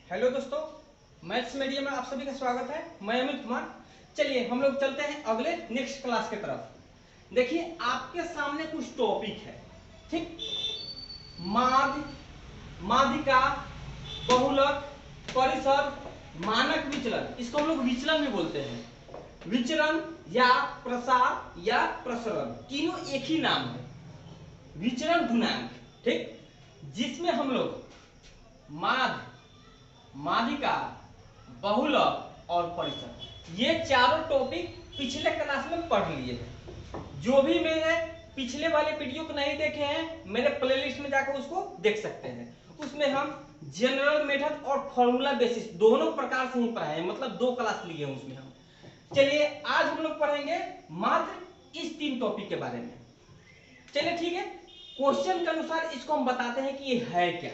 Hello दोस्तों, maths media में आप सभी का स्वागत है। मैं अमित कुमार। चलिए हम लोग चलते हैं अगले नेक्स्ट क्लास की तरफ। देखिए आपके सामने कुछ टॉपिक है, ठीक। माध्य, माध्यिका, बहुलक, परिसर, मानक विचलन, इसको हम लोग विचलन भी बोलते हैं। विचलन या प्रसार या प्रसरण, तीनों एक ही नाम है। विचलन गुणांक, ठीक, जिसमें हम लोग माध्य, माध्यिका, बहुलक और परिसर, ये चारों टॉपिक पिछले क्लास में पढ़ लिए थे। जो भी मेरे पिछले वाले वीडियो को नहीं देखे हैं, मेरे प्लेलिस्ट में जाकर उसको देख सकते हैं। उसमें हम जनरल मेथड और फॉर्मूला बेसिस दोनों प्रकार से ही पढ़ाए हैं, मतलब 2 क्लास लिए हैं उसमें हम। चलिए आज हम लोग पढ़ेंगे मात्र इस 3 टॉपिक के बारे में। चलिए ठीक है, क्वेश्चन के अनुसार इसको हम बताते हैं कि ये है क्या।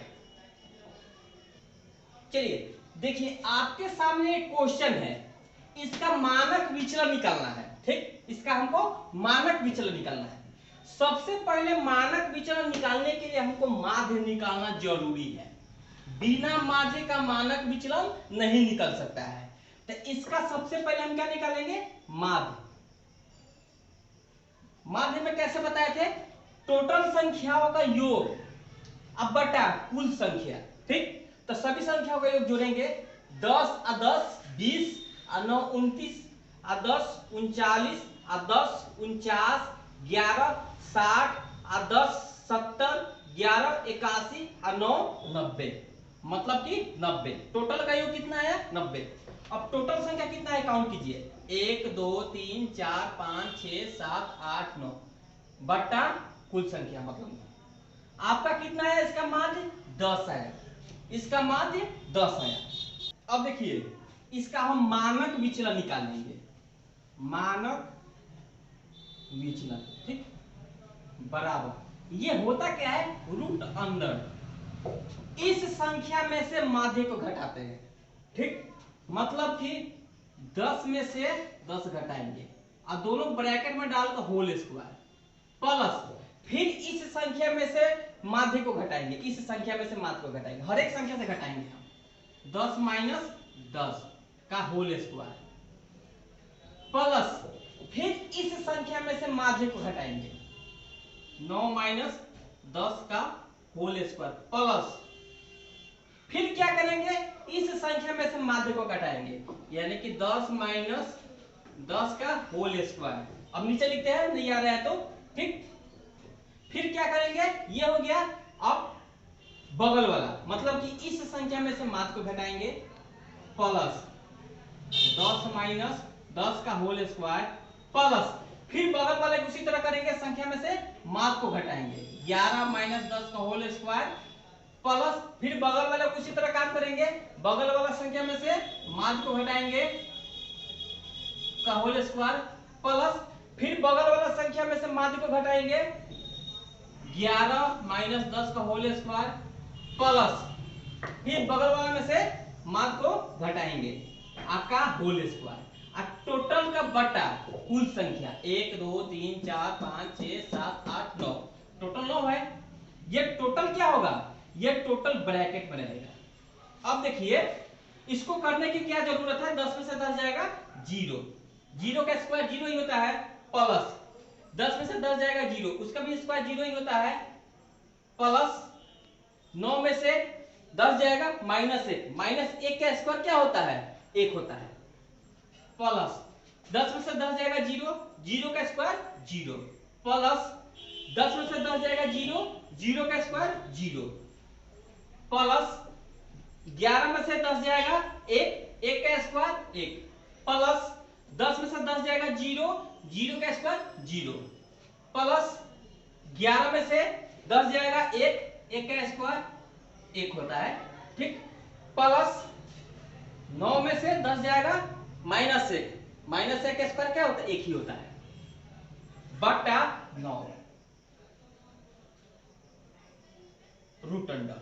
चलिए देखिए आपके सामने एक क्वेश्चन है, इसका मानक विचलन निकालना है, ठीक। इसका हमको मानक विचलन निकालना है। सबसे पहले मानक विचलन निकालने के लिए हमको माध्य निकालना जरूरी है। बिना माध्य का मानक विचलन नहीं निकल सकता है। तो इसका सबसे पहले हम क्या निकालेंगे? माध्य। माध्य में कैसे बताए थे? टोटल संख्याओं का योग अब बटा कुल संख्या, ठीक। तो सभी संख्याओं का योग जोड़ेंगे। 10 और 10 20 और 9 29 और 10 39 और 10 49 11 60 और 10 70 11 81 और 9 90, मतलब कि 90। टोटल का योग कितना है? 90। अब टोटल संख्या कितना है काउंट कीजिए। 1 2 3 4 5 6 7 8 9 बटा कुल संख्या, मतलब आपका कितना है? इसका माध्य 10 है, इसका माध्य 10 है। अब देखिए इसका हम मानक विचलन निकालेंगे। मानक विचलन, ठीक, बराबर ये होता क्या है? रूट अंडर इस संख्या में से माध्य को घटाते हैं, ठीक। मतलब कि 10 में से 10 घटाएंगे और दोनों ब्रैकेट में डालकर होल स्क्वायर प्लस फिर इस संख्या में से माध्य को घटाएंगे, इस संख्या में से माध्य को घटाएंगे, हर एक संख्या से घटाएंगे हम। 10 माइनस 10 का होल स्क्वायर प्लस फिर इस संख्या में से माध्य को घटाएंगे। 9 माइनस 10 का होल स्क्वायर प्लस फिर क्या करेंगे? इस संख्या में से माध्य को घटाएंगे, यानी कि 10 माइनस 10 का होल स्क्वायर। अब नीचे लिखते हैं, नहीं आ रहा है तो, ठीक। फिर क्या करेंगे? ये हो गया। अब बगल वाला, मतलब कि इस संख्या में से माध्य को घटाएंगे प्लस 10 माइनस 10 का होल स्क्वायर प्लस फिर बगल वाले उसी तरह करेंगे, संख्या में से माध्य को घटाएंगे 11 माइनस 10 का होल स्क्वायर प्लस फिर बगल वाले उसी तरह काम करेंगे, बगल वाला संख्या में से माध्य को घटाएंगे का होल स्क्वायर प्लस फिर बगल वाला संख्या में से माध्य को घटाएंगे 11 माइनस 10 का होल स्क्वायर प्लस फिर बगल वाला में से माध्य को घटाएंगे आपका होल स्क्वायर। टोटल का बटा कुल संख्या 1 2 3 4 5 6 7 8 9, टोटल 9 है। ये टोटल क्या होगा? ये टोटल ब्रैकेट में रहेगा। अब देखिए इसको करने की क्या जरूरत है? 10 में से 10 जाएगा 0, 0 का स्क्वायर 0 ही होता है, प्लस 10 में से 10 जाएगा 0, उसका भी स्क्वायर 0 ही होता है, प्लस 9 में से 10 जाएगा माइनस 1, माइनस 1 का स्क्वायर क्या होता है? 1 होता है, प्लस 10 में से 10 जाएगा 0, 0 का स्क्वायर 0, प्लस 10 में से 10 जाएगा 0, 0 का स्क्वायर 0, प्लस 11 में से 10 जाएगा 1, 1 का स्क्वायर 1, प्लस 10 में से 10 जाएगा 0, 0 का स्क्वायर 0, प्लस 11 में से 10 जाएगा 1, 1 का स्क्वायर 1 होता है, ठीक। प्लस 9 में से 10 जाएगा माइनस 1, माइनस 1 का स्क्वायर क्या होता है? 1 ही होता है, बटा 9 रूट अंडर,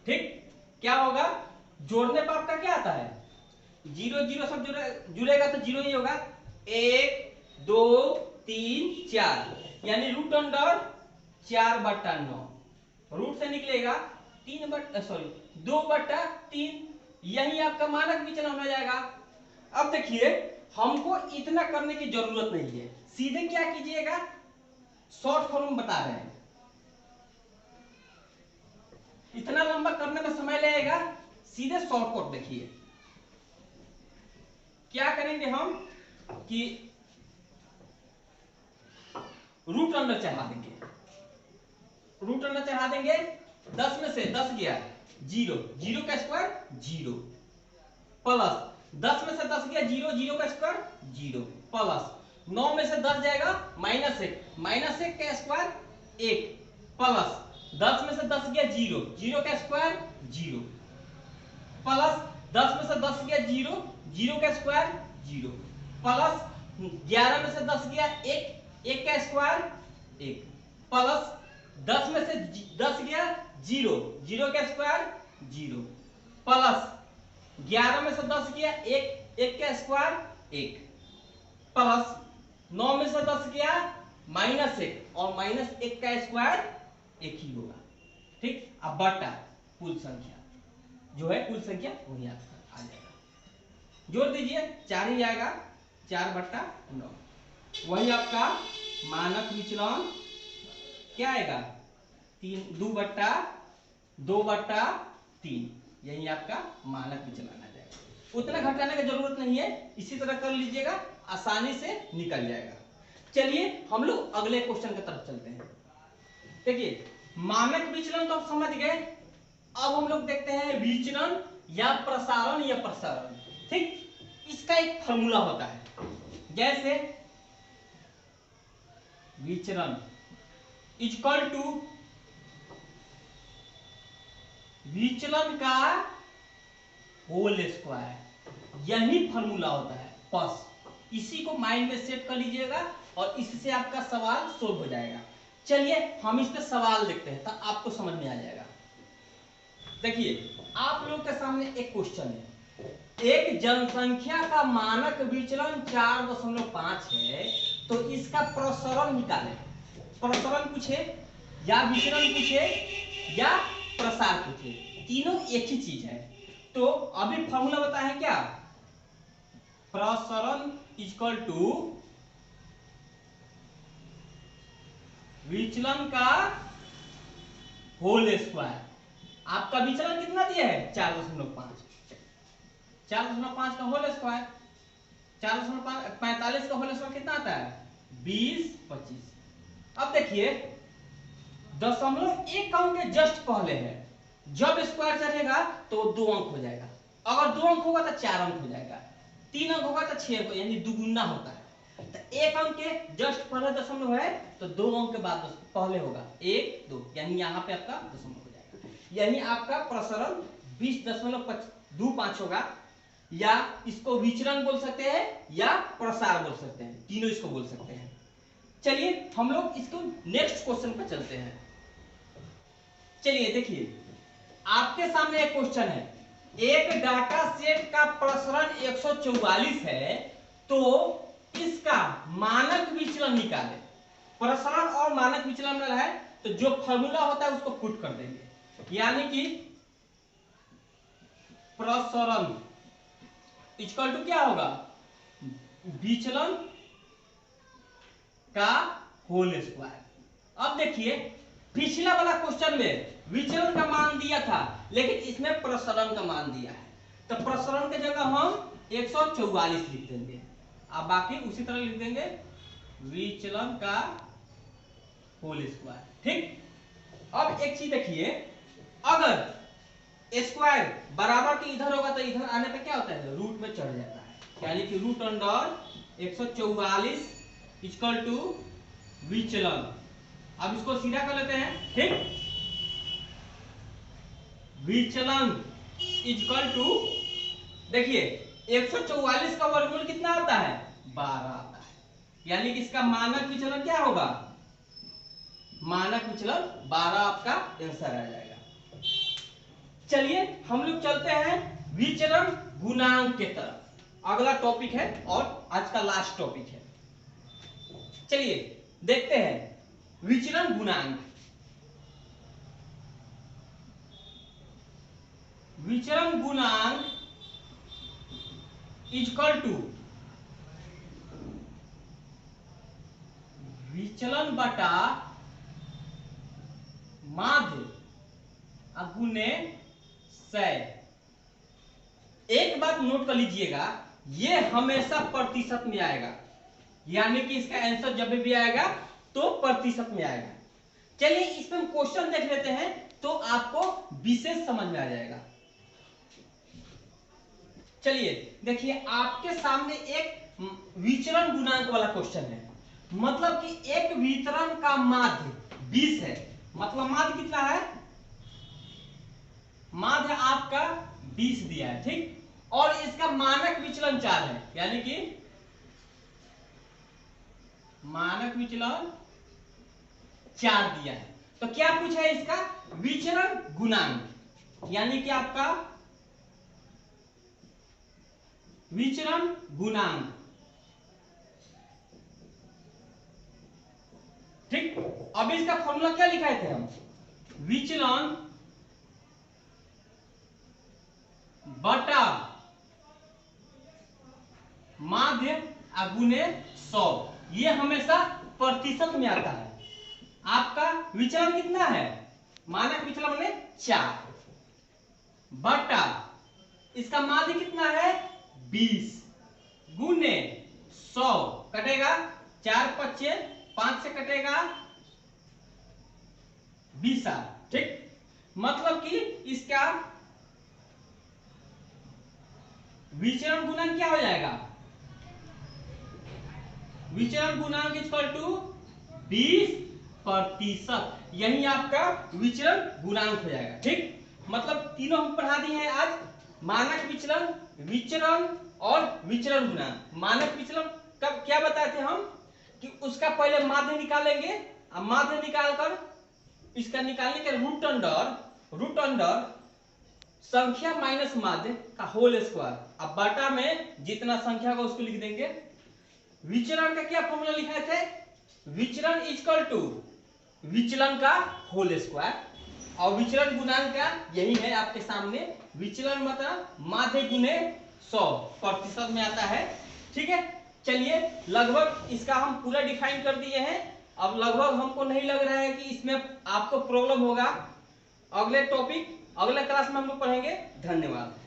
ठीक। क्या होगा? जोड़ने पर आपका क्या आता है? 0 0 सब जुड़ेगा तो 0 ही होगा। 1 2 3 4 यानी रूट अंडर 4 बटा 9, रूट से निकलेगा 2 बटा 3 यही आपका मानक विचलन हो जाएगा। अब देखिए हमको इतना करने की जरूरत नहीं है, सीधे क्या कीजिएगा, शॉर्ट फॉर्म बता रहे हैं, इतना लंबा करने में समय लगेगा, सीधे शॉर्टकट देखिए क्या करेंगे हम कि रूट अंडर चढ़ा देंगे, रूट अंडर चढ़ा देंगे, 10 में से 10 गया 0, 0 का स्क्वायर 0, प्लस 10 में से 10 गया 0, 0 का स्क्वायर 0, प्लस 9 में से 10 जाएगा -1, -1 का स्क्वायर 1, प्लस 10 में से 10 गया 0, 0 का स्क्वायर 0, प्लस 10 में से 10 गया 0, 0 का स्क्वायर 0, प्लस 11 में से 10 गया 1, 1 का स्क्वायर 1, प्लस 10 में से 10 गया 0, 0 का स्क्वायर 0, प्लस 11 में से 10 गया 1, 1 का स्क्वायर 1, प्लस 9 में से 10 गया -1 और -1 का स्क्वायर 1 ही होगा। ठीक, अब बटा कुल संख्या जो है, कुल संख्या वही आपका आ जाएगा, जोड़ दीजिए 4 ही आएगा, 4/9, वही आपका मानक विचलन क्या आएगा, 2/3, यही आपका मानक विचलन आ जाएगा। उतना घटाने की जरूरत नहीं है, इसी तरह कर लीजिएगा, आसानी से निकल जाएगा। चलिए हम लोग अगले क्वेश्चन की तरफ चलते हैं। देखिए मानक विचलन तो आप समझ गए, अब हम लोग देखते हैं विचलन या प्रसारण या प्रसारण। ठीक, इसका एक फॉर्मूला होता है, जैसे विचलन इक्वल टू विचलन का होल स्क्वायर, यही फॉर्मूला होता है। बस इसी को माइंड में सेट कर लीजिएगा और इससे आपका सवाल सोल्व हो जाएगा। चलिए हम इस पे सवाल देखते हैं, तब आपको समझ में आ जाएगा। देखिए आप लोग के सामने एक क्वेश्चन है, एक जनसंख्या का मानक विचलन 4.5 है, तो इसका प्रसरण निकालें। प्रसरण पूछे या विचलन पूछे या प्रसार पूछे, तीनों एक ही चीज है। तो अभी फॉर्मूला बताया है क्या, प्रसरण इक्वल टू विचलन का होल स्क्वायर। आपका विचलन कितना दिया है, 4.5, 4.5 का होल स्क्वायर, 4.45 का होल स्क्वायर कितना आता है, 20, 25। अब देखिए 0.1 अंक के जस्ट पहले है, जब स्क्वायर चढ़ेगा तो 2 अंक हो जाएगा, अगर 2 अंक होगा तो 4 अंक हो जाएगा, 3 अंक होगा तो 6 अंक, यानी दुगुना होता है। तो 1 अंक के जस्ट पहले दशमलव है तो 2 अंक के बाद पहले होगा 1, 2, यानी यहाँ पे आपका दशमलव हो जाएगा, यानी आपका प्रसरण 20.25 होगा, या इसको विचलन बोल सकते हैं या प्रसार बोल सकते हैं, तीनों इसको बोल सकते हैं। चलिए हम लोग इसको नेक्स्ट क्वेश्चन पर चलते हैं। चलिए देखिए आपके सामने एक क्वेश्चन है, एक डाटा सेट का प्रसरण 144 है, तो इसका मानक विचलन निकाले। प्रसरण और मानक विचलन है तो जो फॉर्मूला होता है उसको पुट कर देंगे, यानी कि प्रसरण इक्वल टू क्या होगा, विचलन का होल स्क्वायर। अब देखिए पिछला वाला क्वेश्चन में विचलन का मान दिया था, लेकिन इसमें प्रसरण का मान दिया है, तो प्रसरण की जगह हम 144 लिख देंगे, अब बाकी उसी तरह लिख देंगे विचलन का होल स्क्वायर। ठीक, अब एक चीज देखिए, अगर स्क्वायर बराबर के इधर होगा तो इधर आने पे क्या होता है, रूट में चढ़ जाता है, यानी कि रूट अंडर 144 इक्वल टू विचलन। अब इसको सीधा कर लेते हैं। ठीक, विचलन इक्वल टू, देखिए 144 का वर्गमूल कितना आता है, 12 आता है, यानी कि इसका मानक विचलन क्या होगा, मानक विचलन 12 आपका आंसर आ जाएगा। चलिए हम लोग चलते हैं विचलन गुणांक के तरफ, अगला टॉपिक है और आज का लास्ट टॉपिक है। चलिए देखते हैं विचलन गुणांक। विचलन गुणांक इक्वल टू विचलन बटा माध्य गुने 100। एक बात नोट कर लीजिएगा, ये हमेशा प्रतिशत में आएगा, यानी कि इसका आंसर जब भी आएगा तो प्रतिशत में आएगा। चलिए इसमें हम क्वेश्चन देख लेते हैं तो आपको विशेष समझ में आ जाएगा। चलिए देखिए, आपके सामने एक विचरण गुणांक वाला क्वेश्चन है। मतलब कि एक वितरण का माध्य 20 है, मतलब माध्य कितना है, माध्य आपका 20 दिया है, ठीक। और इसका मानक विचलन 4 है, यानी कि मानक विचलन 4 दिया है। तो क्या पूछा है, इसका विचरण गुणांक, यानी कि आपका विचरण गुणांक, ठीक। अब इसका फॉर्मूला क्या लिखाए थे हम, विचलन बटा माध्य गुने 100। ये हमेशा प्रतिशत में आता है। आपका विचलन कितना है, मानक विचलन माने 4 बटा इसका माध्य कितना है 20 गुने 100, कटेगा 4 5 5 से कटेगा 20, ठीक। मतलब कि इसका विचरण गुणांक क्या हो जाएगा, विचरण गुणांक इक्वल टू 20%। यही आपका विचरण गुणांक हो जाएगा, ठीक। मतलब तीनों हम पढ़ा दिए हैं आज, मानक विचलन, विचरण और विचरण गुणांक। मानक विचलन कब क्या बताए थे हम, कि उसका पहले माध्य निकालेंगे, अब माध्य निकालकर इसका निकालने के रूट अंडर संख्या माइनस माध्य का होल स्क्वायर, अब बटा में जितना संख्या का उसको लिख देंगे। विचरण का क्या फॉर्मूला लिखे थे, विचरण इक्वल टू विचलन का होल स्क्वायर, और विचरण गुणांक का यही है आपके सामने, विचलन मतलब माध्य गुने 100% में आता है, ठीक है। चलिए लगभग इसका हम पूरा डिफाइन कर दिए हैं। अब लगभग हमको नहीं लग रहा है कि इसमें आपको प्रॉब्लम होगा। अगले टॉपिक अगले क्लास में हम लोग पढ़ेंगे। धन्यवाद।